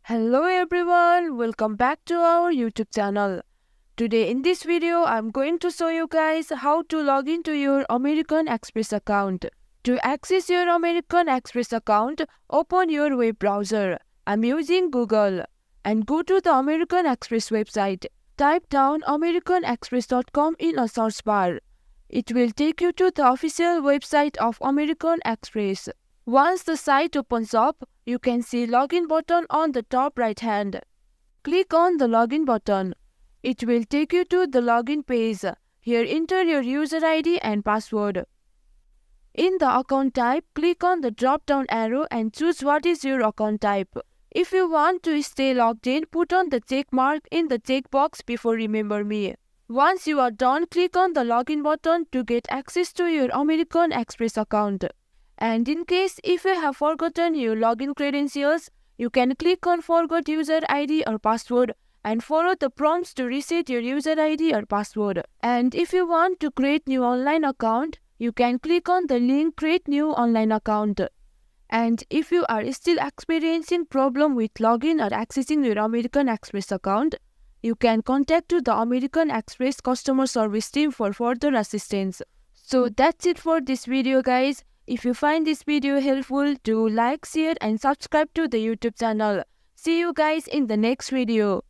Hello everyone, welcome back to our YouTube channel. Today in this video, I'm going to show you guys how to log into your American Express account. To access your American Express account, open your web browser. I'm using Google and go to the American Express website. Type down americanexpress.com in a search bar. It will take you to the official website of American Express. Once the site opens up, you can see login button on the top right hand. Click on the login button. It will take you to the login page. Here enter your user ID and password. In the account type, click on the drop down arrow and choose what is your account type. If you want to stay logged in, put on the check mark in the checkbox before remember me. Once you are done, click on the login button to get access to your American Express account. And in case if you have forgotten your login credentials, you can click on Forgot User ID or Password and follow the prompts to reset your user ID or password. And if you want to create new online account, you can click on the link Create New Online Account. And if you are still experiencing problem with login or accessing your American Express account, you can contact the American Express customer service team for further assistance. So that's it for this video guys. If you find this video helpful, do like, share and subscribe to the YouTube channel. See you guys in the next video.